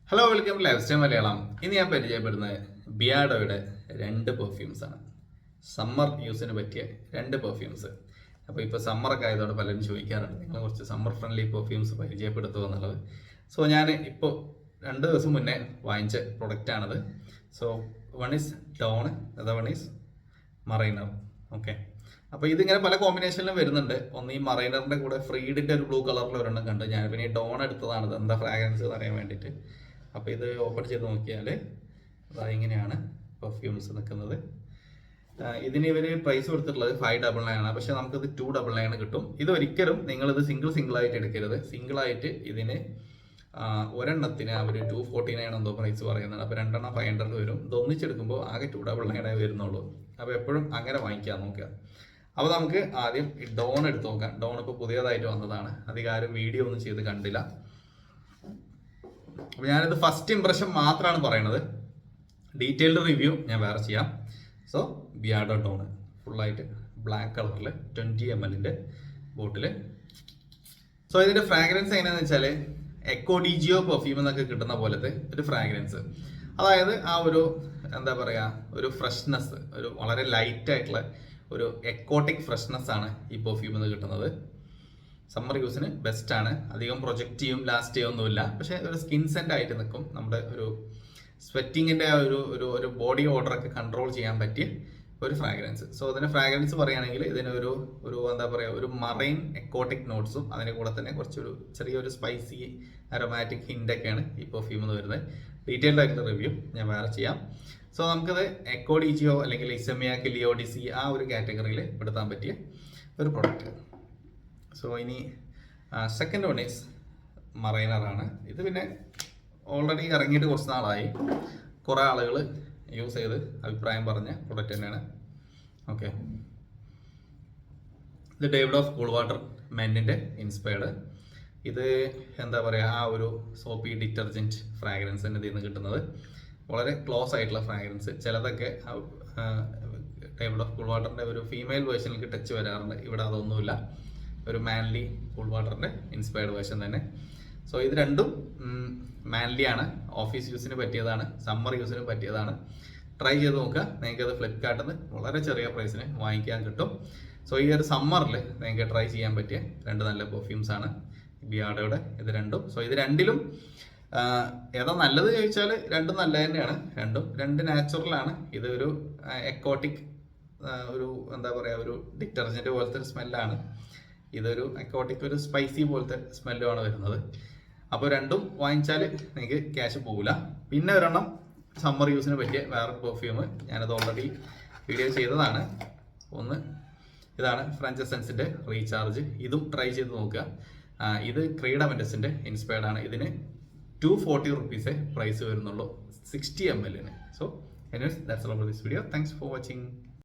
Hello welcome life style Malayalam. ഇന്ന് ഞാൻ പരിചയപ്പെടുന്നത് ബിയാഡോയുടെ 2 പെർഫ്യൂംസ് ആണ്. സമ്മർ യൂസിന് പറ്റിയ 2 പെർഫ്യൂംസ്. അപ്പോൾ ഇപ്പോൾ സമ്മറൊക്കെ ആയതുകൊണ്ട് പലരും ചോദിക്കാറുണ്ട് നിങ്ങൾ കുറച്ച് സമ്മർ ഫ്രണ്ട്ലി പെർഫ്യൂംസ് പരിചയപ്പെടുത്തുക എന്നുള്ളത്. സോ ഞാൻ ഇപ്പോൾ 2 ദിവസം മുന്നേ വാങ്ങിച്ച പ്രൊഡക്റ്റാണത്. So one is Dawn, other one is Mariner. Okay, അപ്പോൾ ഇതിങ്ങനെ പല കോമ്പിനേഷനിലും വരുന്നുണ്ട്. ഒന്ന് ഈ മറൈനറിൻ്റെ കൂടെ ഫ്രീഡിൻ്റെ ഒരു ബ്ലൂ കളറിൽ ഒരെണ്ണം കണ്ട് ഞാൻ പിന്നെ ഈ ഡോൺ എടുത്തതാണ് എന്താ ഫ്രാഗ്രൻസ് എന്ന് അറിയാൻ വേണ്ടിയിട്ട്. അപ്പോൾ ഇത് ഓപ്പൺ ചെയ്ത് നോക്കിയാൽ ഇങ്ങനെയാണ് പെർഫ്യൂംസ് നിൽക്കുന്നത്. ഇതിന് ഇവർ പ്രൈസ് കൊടുത്തിട്ടുള്ളത് 599 ആണ്. പക്ഷേ നമുക്കിത് 299 കിട്ടും. ഇതൊരിക്കലും നിങ്ങളിത് സിംഗിളായിട്ട് എടുക്കരുത്. സിംഗിളായിട്ട് ഇതിന് ഒരെണ്ണത്തിന് അവർ 249 എന്തോ പ്രൈസ് പറയുന്നത്. അപ്പോൾ 2 എണ്ണം 500 വരും. ഇതൊന്നിച്ചെടുക്കുമ്പോൾ ആകെ 299 വരുന്നുള്ളൂ. അപ്പോൾ എപ്പോഴും അങ്ങനെ വാങ്ങിക്കാൻ നോക്കുക. അപ്പോൾ നമുക്ക് ആദ്യം ഈ ഡോൺ എടുത്ത് നോക്കാം. ഡോൺ ഇപ്പോൾ പുതിയതായിട്ട് വന്നതാണ്. അധികം ആരും വീഡിയോ ഒന്നും ചെയ്ത് കണ്ടില്ല. അപ്പോൾ ഞാനിത് ഫസ്റ്റ് ഇംപ്രഷൻ മാത്രമാണ് പറയണത്. ഡീറ്റെയിൽഡ് റിവ്യൂ ഞാൻ വേറെ ചെയ്യാം. സോ ബിയാഡോ ഡോൺ ഫുള്ളായിട്ട് ബ്ലാക്ക് കളറിൽ 20 ml ബോട്ടിൽ. സോ ഇതിൻ്റെ ഫ്രാഗ്രൻസ് എങ്ങനെയാണെന്ന് വെച്ചാൽ എക്കോ ഡിജിയോ പെർഫ്യൂം എന്നൊക്കെ കിട്ടുന്ന പോലത്തെ ഒരു ഫ്രാഗ്രൻസ്. അതായത് ആ ഒരു എന്താ പറയുക, ഒരു ഫ്രഷ്നെസ്, ഒരു വളരെ ലൈറ്റ് ആയിട്ടുള്ള ഒരു എക്കോട്ടിക് ഫ്രഷ്നെസ് ആണ് ഈ പെർഫ്യൂമിൽ നിന്ന് കിട്ടുന്നത്. സമ്മർ യൂസിന് ബെസ്റ്റാണ്. അധികം പ്രൊജക്റ്റ് ചെയ്യും ലാസ്റ്റ് ചെയ്യൊന്നുമില്ല. പക്ഷേ ഒരു സ്കിൻ സെൻ്റ് ആയിട്ട് നിൽക്കും. നമ്മുടെ ഒരു സ്വെറ്റിങ്ങിൻ്റെ ഒരു ബോഡി ഓർഡറൊക്കെ കൺട്രോൾ ചെയ്യാൻ പറ്റിയ ഒരു ഫ്രാഗ്രൻസ്. സോ അതിൻ്റെ ഫ്രാഗ്രൻസ് പറയുകയാണെങ്കിൽ ഇതിനൊരു എന്താ പറയുക, ഒരു മറൈൻ എക്കോട്ടിക് നോട്ട്സും അതിൻ്റെ കൂടെ തന്നെ കുറച്ചൊരു ചെറിയൊരു സ്പൈസി അരോമാറ്റിക് ഹിൻ്റൊക്കെയാണ് ഈ പെർഫ്യൂം എന്ന് വരുന്നത്. ഡീറ്റെയിൽഡ് ആയിട്ടുള്ള റിവ്യൂ ഞാൻ വേറെ ചെയ്യാം. സോ നമുക്കത് എക്കോ ഡിജിയോ അല്ലെങ്കിൽ ഇസമിയാക്ക് ലിയോഡിസി ആ ഒരു കാറ്റഗറിയിൽ പെടുത്താൻ പറ്റിയ ഒരു പ്രൊഡക്റ്റ്. സോ ഇനി സെക്കൻഡ് വൺ ഈസ് മറൈനറാണ്. ഇത് പിന്നെ ഓൾറെഡി ഇറങ്ങിയിട്ട് കുറച്ച് നാളായി. കുറേ ആളുകൾ യൂസ് ചെയ്ത് അഭിപ്രായം പറഞ്ഞ പ്രൊഡക്റ്റ് തന്നെയാണ്. ഓക്കെ, ഇത് ഡേവിഡ് ഓഫ് കൂൾ വാട്ടർ മെന്നിൻ്റെ ഇൻസ്പയർഡ്. ഇത് എന്താ പറയുക, ആ ഒരു സോപ്പി ഡിറ്റർജൻറ്റ് ഫ്രാഗ്രൻസ് തന്നെ ഇതിൽ നിന്ന് കിട്ടുന്നത്. വളരെ ക്ലോസ് ആയിട്ടുള്ള ഫ്രാഗ്രൻസ്. ചിലതൊക്കെ ഡേവിഡ് ഓഫ് കൂൾ വാട്ടറിൻ്റെ ഒരു ഫീമെയിൽ വേർഷനിലേക്ക് ടച്ച് വരാറുണ്ട്. ഇവിടെ അതൊന്നുമില്ല. ഒരു മാൻലി കൂൾ വാട്ടറിൻ്റെ ഇൻസ്പയർഡ് വേർഷൻ തന്നെ. സോ ഇത് രണ്ടും മാൻലി ആണ്. ഓഫീസ് യൂസിന് പറ്റിയതാണ്, സമ്മർ യൂസിന് പറ്റിയതാണ്. ട്രൈ ചെയ്ത് നോക്കുക. നിങ്ങൾക്കത് ഫ്ലിപ്കാർട്ടിൽ നിന്ന് വളരെ ചെറിയ പ്രൈസിന് വാങ്ങിക്കാൻ കിട്ടും. സോ ഈ ഒരു സമ്മറിൽ നിങ്ങൾക്ക് ട്രൈ ചെയ്യാൻ പറ്റിയ 2 നല്ല പെർഫ്യൂംസ് ആണ് ബിയാഡോയുടെ ഇത് രണ്ടും. സോ ഇത് രണ്ടിലും ഏതാ നല്ലത് ചോദിച്ചാൽ രണ്ടും നല്ല തന്നെയാണ്. രണ്ട് നാച്ചുറലാണ്. ഇത് ഒരു എക്കോട്ടിക് ഒരു എന്താ പറയുക, ഒരു ഡിറ്റർജൻറ്റ് പോലത്തെ ഒരു സ്മെല്ലാണ്. ഇതൊരു അക്കോട്ടിക് ഒരു സ്പൈസി പോലത്തെ സ്മെല്ലുമാണ് വരുന്നത്. അപ്പോൾ രണ്ടും വാങ്ങിച്ചാൽ നിങ്ങൾക്ക് ക്യാഷ് പോകില്ല. പിന്നെ ഒരെണ്ണം സമ്മർ യൂസിന് പറ്റിയ വേറൊരു പെർഫ്യൂം ഞാനത് ഓൾറെഡി വീഡിയോ ചെയ്തതാണ്. ഒന്ന് ഇതാണ് ഫ്രഞ്ച് എസൻസിൻ്റെ റീചാർജ്. ഇതും ട്രൈ ചെയ്ത് നോക്കുക. ഇത് ക്രീഡ മെൻഡസിൻ്റെ ഇൻസ്പയർഡ് ആണ്. ഇതിന് 240 rupees പ്രൈസ് വരുന്നുള്ളൂ 60 ml. So anyways that's all for this video. Thanks for watching.